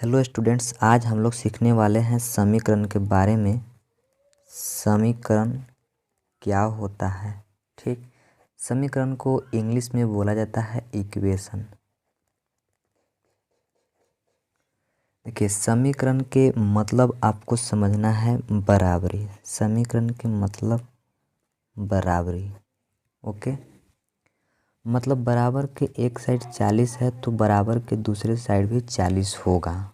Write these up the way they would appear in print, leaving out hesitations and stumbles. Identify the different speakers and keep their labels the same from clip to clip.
Speaker 1: Hello students, आज हम लोग सीखने वाले हैं समीकरण के बारे में। समीकरण क्या होता है? ठीक, समीकरण को इंग्लिश में बोला जाता है इक्वेशन। देखिए, समीकरण के मतलब आपको समझना है बराबरी। समीकरण के मतलब बराबरी, ओके। मतलब बराबर के एक साइड 40 है तो बराबर के दूसरे साइड भी 40 होगा।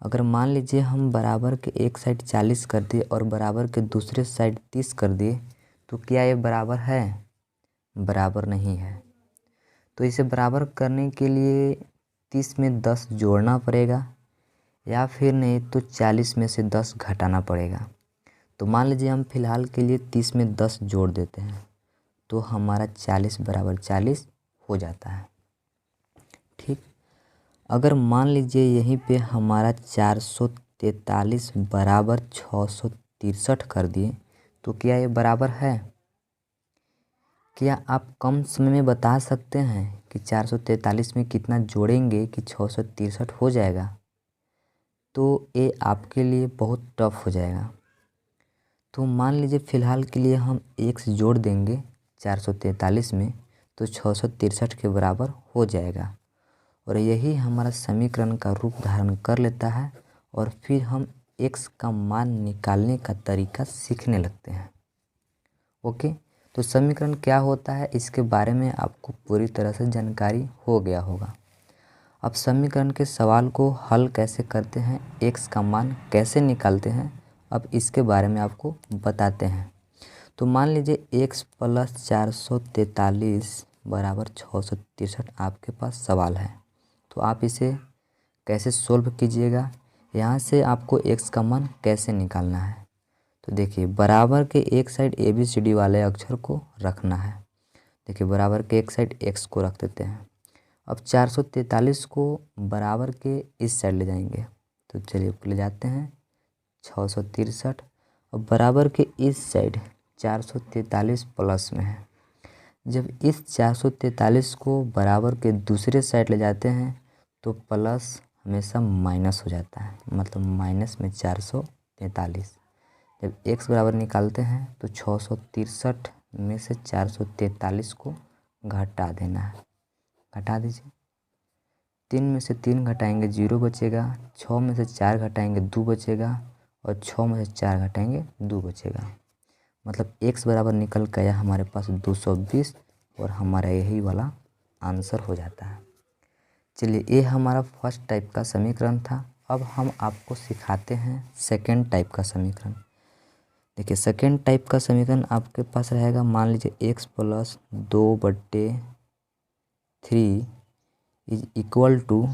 Speaker 1: अगर मान लीजिए हम बराबर के एक साइड 40 कर दिए और बराबर के दूसरे साइड 30 कर दिए, तो क्या ये बराबर है? बराबर नहीं है। तो इसे बराबर करने के लिए 30 में 10 जोड़ना पड़ेगा, या फिर नहीं तो 40 में से 10 घटाना पड़ेगा। तो मान लीजिए हम फिलहाल के लिए 30 में 10 जोड़ देते हैं, तो हमारा 40 बराबर 40 हो जाता है। ठीक, अगर मान लीजिए यहीं पे हमारा 443 बराबर 663 कर दिए, तो क्या ये बराबर है? क्या आप कम समय में बता सकते हैं कि 443 में कितना जोड़ेंगे कि 663 हो जाएगा? तो ये आपके लिए बहुत टफ हो जाएगा। तो मान लीजिए फ़िलहाल के लिए हम 1 से जोड़ देंगे 443 में, तो 663 के बराबर हो जाएगा। और यही हमारा समीकरण का रूप धारण कर लेता है, और फिर हम x का मान निकालने का तरीका सीखने लगते हैं। ओके, तो समीकरण क्या होता है इसके बारे में आपको पूरी तरह से जानकारी हो गया होगा। अब समीकरण के सवाल को हल कैसे करते हैं, x का मान कैसे निकालते हैं, अब इसके बारे में आपको बताते हैं। तो मान लीजिए x प्लस 443 बराबर 663 आपके पास सवाल है। तो आप इसे कैसे सोल्व कीजिएगा, यहाँ से आपको x का मान कैसे निकालना है। तो देखिए, बराबर के एक साइड ABCD वाले अक्षर को रखना है। देखिए, बराबर के एक साइड x को रख देते हैं। अब 443 को बराबर के इस साइड ले जाएंगे, तो चलिए ले जाते हैं 663। अब बराबर के इस साइड 443 प्लस में है। जब इस 443 को बराबर के दूसरे साइड ले जाते हैं तो प्लस हमेशा माइनस हो जाता है, मतलब माइनस में 443। जब x बराबर निकालते हैं तो 663 में से 443 को घटा देना है। घटा दीजिए, 3 में से 3 घटाएंगे 0 बचेगा, 6 में से 4 घटाएंगे 2 बचेगा, और 6 में से 4 घटाएंगे 2 बचेगा। मतलब x बराबर निकल के आया हमारे पास 220, और हमारा यही वाला आंसर हो जाता है। चलिए, ये हमारा फर्स्ट टाइप का समीकरण था। अब हम आपको सिखाते हैं सेकेंड टाइप का समीकरण। देखिए, सेकेंड टाइप का समीकरण आपके पास रहेगा, मान लीजिए x plus 2/3 is equal to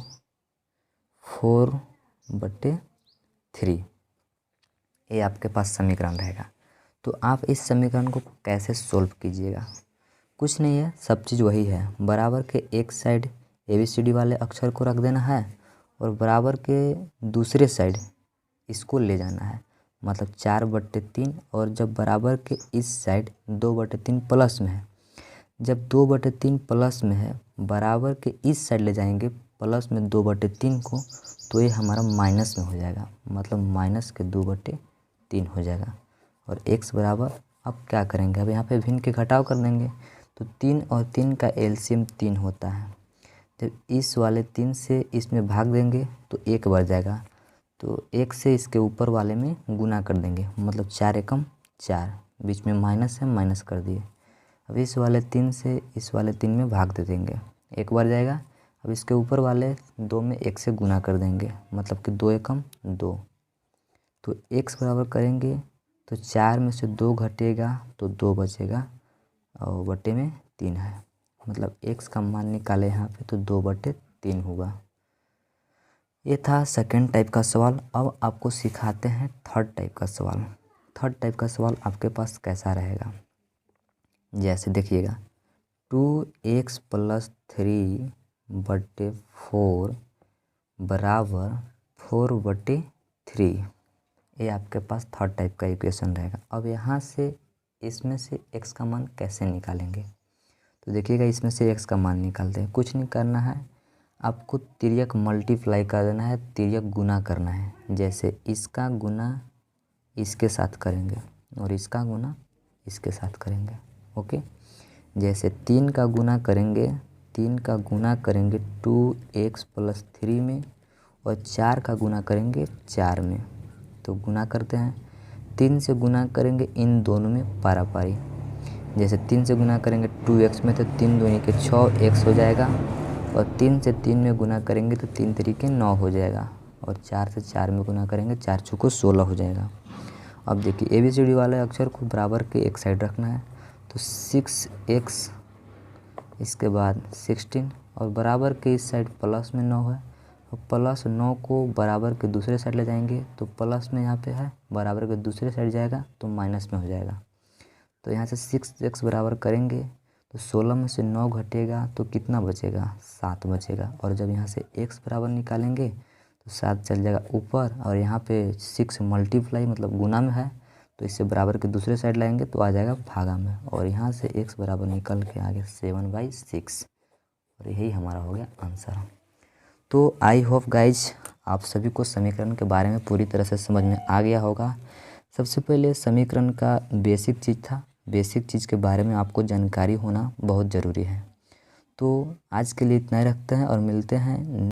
Speaker 1: 4/3। ये आपके पास समीकरण रहेगा। तो आप इस समीकरण को कैसे सोल्व कीजिएगा? कुछ नहीं है, सब चीज़ वही है। बराबर के एक साइड ABCD वाले अक्षर को रख देना है, और बराबर के दूसरे साइड इसको ले जाना है, मतलब 4/3। और जब बराबर के इस साइड 2/3 प्लस में है, जब 2/3 प्लस में है बराबर के इस साइड ले जाएंगे प्लस में 2/3 को, तो ये हमारा माइनस में हो जाएगा, मतलब माइनस के 2/3 हो जाएगा। और x बराबर, अब क्या करेंगे, अब यहाँ पे भिन्न के घटाव कर देंगे। तो 3 और 3 का एलसीएम 3 होता है। जब इस वाले 3 से इसमें भाग देंगे तो 1 बढ़ जाएगा, तो 1 से इसके ऊपर वाले में गुना कर देंगे, मतलब 4 एकम 4, बीच में माइनस है, माइनस कर दिए। अब इस वाले 3 से इस वाले 3 में भाग दे देंगे, 1 बढ़ जाएगा। अब इसके ऊपर वाले 2 में 1 से गुना कर देंगे, मतलब कि 2 एकम 2। तो x बराबर करेंगे तो 4 में से 2 घटेगा तो 2 बचेगा, और बटे में 3 है, मतलब x का मान निकाले यहाँ पे तो 2/3 होगा। ये था सेकंड टाइप का सवाल। अब आपको सिखाते हैं थर्ड टाइप का सवाल। थर्ड टाइप का सवाल आपके पास कैसा रहेगा, जैसे देखिएगा, 2x + 3/4 बराबर 4/3। ये आपके पास थर्ड टाइप का इक्वेशन रहेगा। अब यहाँ से इसमें से x का मान कैसे निकालेंगे? तो देखिएगा, इसमें से x का मान निकालते हैं। कुछ नहीं करना है, आपको तिर्यक मल्टीप्लाई कर देना है, तिर्यक गुना करना है। जैसे इसका गुना इसके साथ करेंगे और इसका गुना इसके साथ करेंगे। ओके, जैसे 3 का गुना करेंगे 2x + 3 में और 4 का गुना करेंगे 4 में। तो गुना करते हैं, 3 से गुना करेंगे इन दोनों में पारापारी। जैसे 3 से गुना करेंगे 2x में तो 3 दूनी के 6x हो जाएगा और 3 से 3 में गुना करेंगे तो 3 तरीके 9 हो जाएगा और 4 से 4 में गुना करेंगे 4 चौको 16 हो जाएगा। अब देखिए ABCD वाले अक्षर को बराबर के एक साइड रखना है, तो 6x इसके बाद 16 और बराबर के इस साइड प्लस में 9 है और प्लस 9 को बराबर के दूसरे साइड ले जाएंगे तो प्लस में यहाँ पे है, बराबर के दूसरे साइड जाएगा तो माइनस में हो जाएगा। तो यहाँ से 6x बराबर करेंगे तो 16 में से 9 घटेगा तो कितना बचेगा, 7 बचेगा। और जब यहाँ से x बराबर निकालेंगे तो 7 चल जाएगा ऊपर और यहाँ पे 6 मल्टीप्लाई मतलब गुना में है तो इससे बराबर के दूसरे साइड लाएंगे तो आ जाएगा भागा में और यहाँ से x बराबर निकल के आ गया 7/6 और यही हमारा हो गया आंसर। तो आई होप गाइज आप सभी को समीकरण के बारे में पूरी तरह से समझ में आ गया होगा। सबसे पहले समीकरण का बेसिक चीज़ था, बेसिक चीज़ के बारे में आपको जानकारी होना बहुत ज़रूरी है। तो आज के लिए इतना ही रखते हैं और मिलते हैं